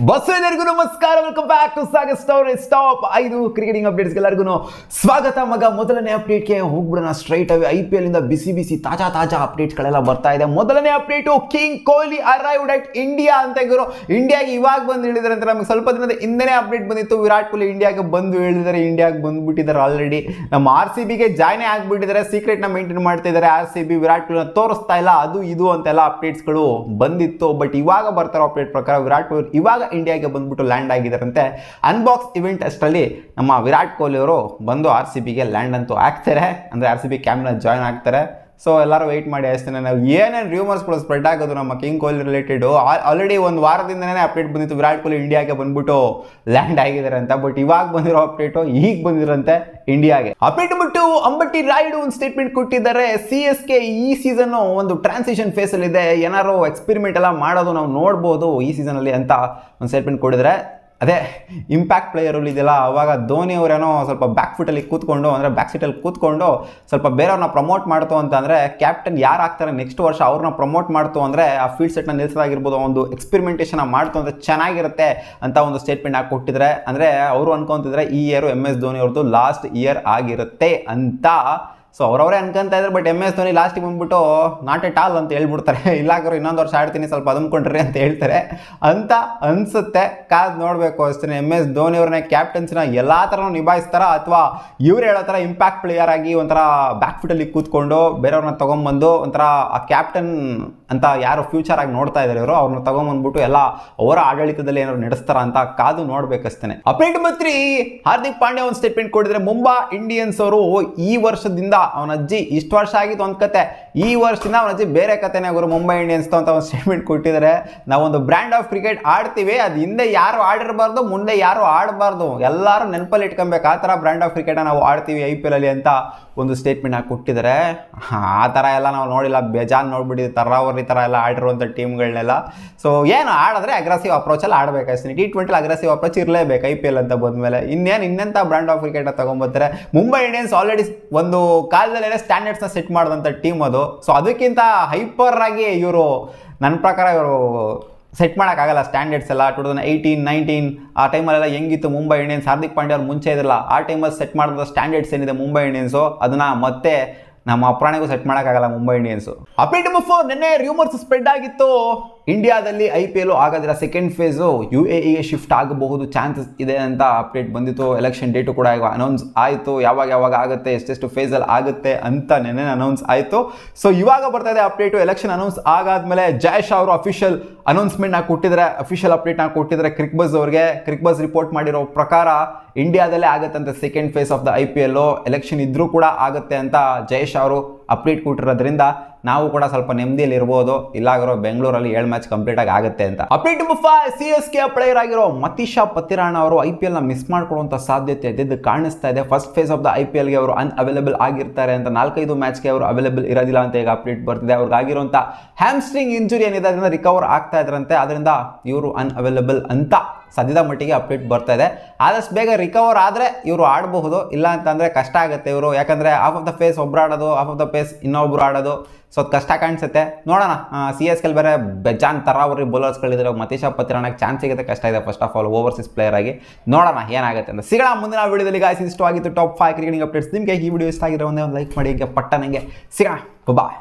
Bus ಎಲ್ಲರಿಗೂ ನಮಸ್ಕಾರ, welcome back to Sagar stop 5 cricketing ಅಪ್ಡೇಟ್ಸ್ಗೆಲ್ಲರಿಗೂ ಸ್ವಾಗತ. ಮೊದಲನೇ ಅಪ್ಡೇಟ್ಗೆ ಹೋಗ್ಬಿಡೋಣ ಸ್ಟ್ರೈಟ್ ಅವೇ. IPL ಇಂದ ಬಿಸಿ ತಾಜಾ ಅಪ್ಡೇಟ್ಸ್ಗಳೆಲ್ಲ ಬರ್ತಾ ಇದೆ. ಮೊದಲನೇ update, king Kohli arrived at India ಅಂತ ಗುರು. ಇಂಡಿಯಾಗೆ ಇವಾಗ ಬಂದು ಹೇಳಿದಾರೆ ಅಂತ ನಮಗೆ ಸ್ವಲ್ಪ ದಿನದ ಹಿಂದೆನೇ ಅಪ್ಡೇಟ್ ಬಂದಿತ್ತು. ವಿರಾಟ್ ಕೊಹ್ಲಿ ಇಂಡಿಯಾಗೆ ಬಂದು ಹೇಳಿದ್ದಾರೆ, ಇಂಡಿಯಾಗೆ ಬಂದ್ಬಿಟ್ಟಿದ್ದಾರೆ ಆಲ್ರೆಡಿ. ನಮ್ಮ RCBಗೆ ಜಾಯ್ನೇ ಆಗಿಬಿಟ್ಟಿದ್ದಾರೆ, ಸೀಕ್ರೆಟ್ನ ಮೇಂಟೈನ್ ಮಾಡ್ತಾ ಇದ್ದಾರೆ. RCB ವಿರಾಟ್ ಕೊಹ್ಲಿನ ತೋರಿಸ್ತಾ ಇಲ್ಲ, ಅದು ಇದು ಅಂತೆಲ್ಲ ಅಪ್ಡೇಟ್ಸ್ಗಳು ಬಂದಿತ್ತು. ಬಟ್ ಇವಾಗ ಬರ್ತಾರೋ ಅಪ್ಡೇಟ್ ಪ್ರಕಾರ ವಿರಾಟ್ ಕೊಹ್ಲಿ ಇವಾಗ ಇಂಡಿಯಾಗೆ ಬಂದ್ಬಿಟ್ಟು ಲ್ಯಾಂಡ್ ಆಗಿದ್ದಾರಂತೆ. ಅನ್ಬಾಕ್ಸ್ ಇವೆಂಟ್ ಅಷ್ಟರಲ್ಲಿ ನಮ್ಮ ವಿರಾಟ್ ಕೊಹ್ಲಿ ಅವರು ಬಂದು RCBಗೆ ಲ್ಯಾಂಡ್ ಅಂತೂ ಆಗ್ತಾರೆ, ಅಂದರೆ RCB ಕ್ಯಾಂಪ್ನ ಜಾಯ್ನ್ ಆಗ್ತಾರೆ. ಸೊ ಎಲ್ಲರೂ ವೆಯ್ಟ್ ಮಾಡಿ ಅಷ್ಟೇ. ನಾವು ಏನೇನು ರೂಮರ್ಸ್ಗಳು ಸ್ಪ್ರೆಡ್ ಆಗೋದು ನಮ್ಮ ಕಿಂಗ್ ಕೊಹ್ಲಿ ರಿಲೇಟೆಡು ಆಲ್ರೆಡಿ ಒಂದು ವಾರದಿಂದನೇ ಅಪ್ಡೇಟ್ ಬಂದಿತ್ತು, ವಿರಾಟ್ ಕೊಹ್ಲಿ ಇಂಡಿಯಾಗೆ ಬಂದ್ಬಿಟ್ಟು ಲ್ಯಾಂಡ್ ಆಗಿದ್ದಾರೆ ಅಂತ. ಬಟ್ ಇವಾಗ ಬಂದಿರೋ ಅಪ್ಡೇಟು ಈಗ ಬಂದಿರೋಂತೆ ಇಂಡಿಯಾಗೆ ಅಪ್ಡೇಟ್ ಬಿಟ್ಟು ಅಂಬಟಿ ರಾಯುಡು ಒಂದು ಸ್ಟೇಟ್ಮೆಂಟ್ ಕೊಟ್ಟಿದ್ದಾರೆ. CSK ಈ ಸೀಸನ್ನು ಒಂದು ಟ್ರಾನ್ಸಿಷನ್ ಫೇಸಲ್ಲಿ ಇದೆ, ಏನಾರು ಎಕ್ಸ್ಪೆರಿಮೆಂಟ್ ಎಲ್ಲ ಮಾಡೋದು ನಾವು ನೋಡ್ಬೋದು ಈ ಸೀಸನಲ್ಲಿ ಅಂತ ಒಂದು ಸ್ಟೇಟ್ಮೆಂಟ್ ಕೊಟ್ಟಿದ್ದಾರೆ. ಅದೇ ಇಂಪ್ಯಾಕ್ಟ್ ಪ್ಲೇಯರಲ್ಲಿ ಇದೆಯಲ್ಲ, ಅವಾಗ ಧೋನಿ ಅವರೇನೋ ಸ್ವಲ್ಪ ಬ್ಯಾಕ್ ಫುಟಲ್ಲಿ ಕೂತ್ಕೊಂಡು, ಅಂದರೆ ಬ್ಯಾಕ್ ಸೀಟಲ್ಲಿ ಕೂತ್ಕೊಂಡು ಸ್ವಲ್ಪ ಬೇರೆಯವ್ರನ್ನ ಪ್ರಮೋಟ್ ಮಾಡ್ತು ಅಂತಂದರೆ, ಕ್ಯಾಪ್ಟನ್ ಯಾರು ಆಗ್ತಾರೆ ನೆಕ್ಸ್ಟ್ ವರ್ಷ ಅವ್ರನ್ನ ಪ್ರಮೋಟ್ ಮಾಡ್ತು ಅಂದರೆ ಆ ಫೀಲ್ಡ್ ಸೆಟ್ನ ನಿಲ್ಸೋದಾಗಿರ್ಬೋದು, ಒಂದು ಎಕ್ಸ್ಪೆರಿಮೆಂಟೇಷನ್ ಮಾಡ್ತು ಅಂದರೆ ಚೆನ್ನಾಗಿರುತ್ತೆ ಅಂತ ಒಂದು ಸ್ಟೇಟ್ಮೆಂಟ್ ಹಾಕಿ ಕೊಟ್ಟಿದ್ರೆ. ಅಂದರೆ ಅವರು ಅನ್ಕೊತಿದ್ರೆ ಈ ಇಯರು MS ಧೋನಿ ಅವ್ರದ್ದು ಲಾಸ್ಟ್ ಇಯರ್ ಆಗಿರುತ್ತೆ ಅಂತ. ಸೊ ಅವರವರೇ ಅನ್ಕೊಂತ ಇದ್ದಾರೆ. ಬಟ್ MS ಧೋನಿ ಲಾಸ್ಟಿಗೆ ಬಂದ್ಬಿಟ್ಟು ನಾಟ್ ಎಟ್ ಆಲ್ ಅಂತ ಹೇಳ್ಬಿಡ್ತಾರೆ, ಇಲ್ಲಾಗರು ಇನ್ನೊಂದು ವರ್ಷ ಆಡ್ತೀನಿ ಸ್ವಲ್ಪ ಅದಂದ್ಕೊಂಡ್ರಿ ಅಂತ ಹೇಳ್ತಾರೆ ಅಂತ ಅನ್ಸುತ್ತೆ. ಕಾದು ನೋಡಬೇಕು ಅಷ್ಟೇ. MS ಧೋನಿ ಅವ್ರನ್ನ ಕ್ಯಾಪ್ಟನ್ಸಿನ ಎಲ್ಲ ಥರನೂ ನಿಭಾಯಿಸ್ತಾರ, ಅಥವಾ ಇವ್ರು ಹೇಳೋ ಥರ ಇಂಪ್ಯಾಕ್ಟ್ ಪ್ಲೇಯರ್ ಆಗಿ ಒಂಥರ ಬ್ಯಾಕ್ ಫುಟಲ್ಲಿ ಕೂತ್ಕೊಂಡು ಬೇರೆಯವ್ರನ್ನ ತೊಗೊಂಬಂದು ಒಂಥರ ಆ ಕ್ಯಾಪ್ಟನ್ ಅಂತ ಯಾರು ಫ್ಯೂಚರ್ ಆಗಿ ನೋಡ್ತಾ ಇದ್ದಾರೆ ಇವರು, ಅವ್ರನ್ನ ತೊಗೊಂಬಂದ್ಬಿಟ್ಟು ಎಲ್ಲ ಅವರ ಆಡಳಿತದಲ್ಲಿ ಏನಾದ್ರು ನಡೆಸ್ತಾರ ಅಂತ ಕಾದು ನೋಡ್ಬೇಕಷ್ಟೇ. ಅಪ್ಡೇಟ್ ಮಂತ್ರಿ ಹಾರ್ದಿಕ್ ಪಾಂಡ್ಯ ಒಂದು ಸ್ಟೇಟ್ಮೆಂಟ್ ಕೊಟ್ಟಿದ್ರೆ. ಮುಂಬೈ ಇಂಡಿಯನ್ಸ್ ಅವರು ಈ ವರ್ಷದಿಂದ ಅವನ ಅಜ್ಜಿ ಇಷ್ಟು ವರ್ಷ ಆಗಿತ್ತು ಒಂದು ಕತೆ, ಈ ವರ್ಷದಿಂದ ಅವನ ಅಜ್ಜಿ ಬೇರೆ ಕತೆನೇ ಅವರು ಮುಂಬೈ ಇಂಡಿಯನ್ಸ್ ಅಂತ ಒಂದು ಸ್ಟೇಟ್ಮೆಂಟ್ ಕೊಟ್ಟಿದ್ದಾರೆ. ನಾವೊಂದು ಬ್ರ್ಯಾಂಡ್ ಆಫ್ ಕ್ರಿಕೆಟ್ ಆಡ್ತೀವಿ, ಅದು ಹಿಂದೆ ಯಾರು ಆಡಿರಬಾರ್ದು, ಮುಂದೆ ಯಾರು ಆಡಬಾರ್ದು, ಎಲ್ಲರೂ ನೆನಪಲ್ಲಿ ಇಟ್ಕೊಬೇಕು, ಆ ಥರ ಬ್ರ್ಯಾಂಡ್ ಆಫ್ ಕ್ರಿಕೆಟ್ ನಾವು ಆಡ್ತೀವಿ IPL ಅಲ್ಲಿ ಅಂತ ಒಂದು ಸ್ಟೇಟ್ಮೆಂಟ್ ಹಾಕಿ ಕೊಟ್ಟಿದ್ದಾರೆ. ಆ ಥರ ಎಲ್ಲ ನಾವು ನೋಡಿಲ್ಲ, ಬೇಜಾನ್ ನೋಡ್ಬಿಟ್ಟಿದ್ವಿ ತರಾವರಿ ಥರ ಎಲ್ಲ ಆಡಿರುವಂಥ ಟೀಮ್ಗಳನ್ನೆಲ್ಲ. ಸೊ ಏನು ಆಡಿದ್ರೆ ಅಗ್ರೆಸಿವ್ ಅಪ್ರೋಚಲ್ಲಿ ಆಡಬೇಕು ಅಷ್ಟೇ. T20 ಅಗ್ರೆಸಿವ್ ಅಪ್ರೋಚ್ ಇರಲೇಬೇಕು IPL ಅಂತ ಬಂದಮೇಲೆ. ಇನ್ನೆಂಥ ಬ್ರ್ಯಾಂಡ್ ಆಫ್ ಕ್ರಿಕೆಟ್ ತೊಗೊಂಬರ್ತಾರೆ. ಮುಂಬೈ ಇಂಡಿಯನ್ಸ್ ಆಲ್ರೆಡಿ ಒಂದು ಕಾಲದಲ್ಲೇ ಸ್ಟ್ಯಾಂಡರ್ಡ್ಸ್ನ ಸೆಟ್ ಮಾಡಿದಂಥ ಟೀಮ್ ಅದು. ಸೊ ಅದಕ್ಕಿಂತ ಹೈಪರ್ ಆಗಿ ಇವರು ನನ್ನ ಪ್ರಕಾರ ಇವರು ಸೆಟ್ ಮಾಡೋಕ್ಕಾಗಲ್ಲ ಸ್ಟ್ಯಾಂಡರ್ಡ್ಸ್ ಎಲ್ಲ. 2018, 19 ಆ ಟೈಮಲ್ಲೆಲ್ಲ ಹೆಂಗಿತ್ತು ಮುಂಬೈ ಇಂಡಿಯನ್ಸ್, ಹಾರ್ದಿಕ್ ಪಾಂಡ್ಯ ಅವ್ರು ಮುಂಚೆ ಇದ್ರಲ್ಲ, ಆ ಟೈಮಲ್ಲಿ ಸೆಟ್ ಮಾಡಿದ ಸ್ಟ್ಯಾಂಡರ್ಡ್ಸ್ ಏನಿದೆ ಮುಂಬೈ ಇಂಡಿಯನ್ಸು, ಅದನ್ನು ಮತ್ತೆ ನಮ್ಮ ಅಪ್ರಾಣಿಗೂ ಸೆಟ್ ಮಾಡೋಕ್ಕಾಗಲ್ಲ ಮುಂಬೈ ಇಂಡಿಯನ್ಸು. ಅಪ್ಡೇಟ್ ನಂಬರ್ 4, ನಿನ್ನೆ ರೂಮರ್ಸ್ ಸ್ಪ್ರೆಡ್ ಆಗಿತ್ತು ಇಂಡಿಯಾದಲ್ಲಿ IPL ಆಗೋದಿಲ್ಲ, ಸೆಕೆಂಡ್ ಫೇಸು UAEಗೆ ಶಿಫ್ಟ್ ಆಗಬಹುದು, ಚಾನ್ಸಸ್ ಇದೆ ಅಂತ ಅಪ್ಡೇಟ್ ಬಂದಿತ್ತು. ಎಲೆಕ್ಷನ್ ಡೇಟು ಕೂಡ ಈಗ ಅನೌನ್ಸ್ ಆಯಿತು, ಯಾವಾಗ ಆಗುತ್ತೆ, ಎಷ್ಟೆಷ್ಟು ಫೇಸಲ್ಲಿ ಆಗುತ್ತೆ ಅಂತ ನೆನ್ನೆ ಅನೌನ್ಸ್ ಆಯಿತು. ಸೊ ಇವಾಗ ಬರ್ತಾ ಇದೆ ಅಪ್ಡೇಟು. ಎಲೆಕ್ಷನ್ ಅನೌನ್ಸ್ ಆಗಾದ್ಮೇಲೆ ಜಯೇಶ್ ಅವರು ಅಫಿಷಿಯಲ್ ಅನೌನ್ಸ್ಮೆಂಟ್ನ ಕೊಟ್ಟಿದ್ದಾರೆ, ಅಫಿಷಿಯಲ್ ಅಪ್ಡೇಟ್ನ ಕೊಟ್ಟಿದ್ದಾರೆ ಕ್ರಿಕ್ಬಜ್ ಅವ್ರಿಗೆ. ಕ್ರಿಕ್ಬಜ್ ರಿಪೋರ್ಟ್ ಮಾಡಿರೋ ಪ್ರಕಾರ ಇಂಡಿಯಾದಲ್ಲೇ ಆಗುತ್ತಂತೆ second phase of the IPL. Election ಇದ್ರೂ ಕೂಡ ಆಗುತ್ತೆ ಅಂತ ಜಯೇಶ್ ಅವರು ಅಪ್ಡೇಟ್ ಕೊಟ್ಟಿರೋದ್ರಿಂದ ನಾವು ಕೂಡ ಸ್ವಲ್ಪ ನೆಮ್ಮದಿಯಲ್ಲಿ ಇರ್ಬೋದು. ಇಲ್ಲಾಗಿರೋ ಬೆಂಗಳೂರಲ್ಲಿ 7 ಮ್ಯಾಚ್ ಕಂಪ್ಲೀಟ್ ಆಗುತ್ತೆ ಅಂತ. ಅಪ್ಡೇಟ್ ನಂಬರ್ 5, CSK ಪ್ಲೇಯರ್ ಆಗಿರೋ ಮತೀಶಾ ಪತಿರಾಣ ಅವರು IPLನ ಮಿಸ್ ಮಾಡ್ಕೊಳ್ಳುವಂಥ ಸಾಧ್ಯತೆ ಇದೆ, ಕಾಣಿಸ್ತಾ ಇದೆ. ಫಸ್ಟ್ ಫೇಸ್ ಆಫ್ ದ IPLಗೆ ಅವರು ಅನ್ಅವೈಲೇಬಲ್ ಆಗಿರ್ತಾರೆ ಅಂತ, 4-5 ಮ್ಯಾಚ್ಗೆ ಅವರು ಅವೈಲೇಬಲ್ ಇರೋದಿಲ್ಲ ಅಂತ ಈಗ ಅಪ್ಡೇಟ್ ಬರ್ತಿದೆ. ಅವ್ರಿಗಾಗಿರುವಂಥ ಹ್ಯಾಮ್ಸ್ಟ್ರಿಂಗ್ ಇಂಜುರಿ ಏನಿದೆ ಅದರಿಂದ ರಿಕವರ್ ಆಗ್ತಾ ಇದ್ರಂತೆ, ಅದರಿಂದ ಇವರು ಅನ್ಅವೈಲೇಬಲ್ ಅಂತ ಸದ್ಯದ ಮಟ್ಟಿಗೆ ಅಪ್ಡೇಟ್ ಬರ್ತಾ ಇದೆ. ಆದಷ್ಟು ಬೇಗ ರಿಕವರ್ ಆದರೆ ಇವರು ಆಡಬಹುದು, ಇಲ್ಲ ಅಂತಂದರೆ ಕಷ್ಟ ಆಗುತ್ತೆ ಇವರು. ಯಾಕಂದರೆ ಹಾಫ್ ಆಫ್ ದ ಫೇಸ್ ಒಬ್ಬರು ಆಡೋದು, ಹಾಫ್ ಆಫ್ ದ ಫೇಸ್ ಇನ್ನೊಬ್ರು ಆಡೋದು, ಸೊ ಅದು ಕಷ್ಟ ಕಾಣಿಸುತ್ತೆ. ನೋಡೋಣ. CSK ಬೇರೆ ಬೆಜಾನ್ ತರಾವರಿ ಬೌಲರ್ಸ್ಗಳಿದ್ರೆ, ಮತೀಶಾ ಪತಿರಾಣಕ್ಕೆ ಚಾನ್ಸ್ ಸಿಗುತ್ತೆ, ಕಷ್ಟ ಇದೆ first of all overseas player ಆಗಿ. ನೋಡೋಣ ಏನಾಗುತ್ತೆ ಅಂತ. ಸಿಗೋಣ ಮುಂದಿನ ವಿಡಿಯೋದಲ್ಲಿ. ಗಾಯ್ಸ್, ಇಷ್ಟವಾಗಿತ್ತು ಟಾಪ್ 5 ಕ್ರಿಕೆಟಿಂಗ್ ಅಪ್ಡೇಟ್ಸ್. ನಿಮಗೆ ಈ ವಿಡಿಯೋ ಇಷ್ಟ ಆಗಿರೋ ಒಂದೇ ಒಂದು ಲೈಕ್ ಮಾಡಿ, ಹೀಗೆ ಪಟ್ಟ ನನಗೆ ಸಿಗೋಣ. ಬಾಯ್.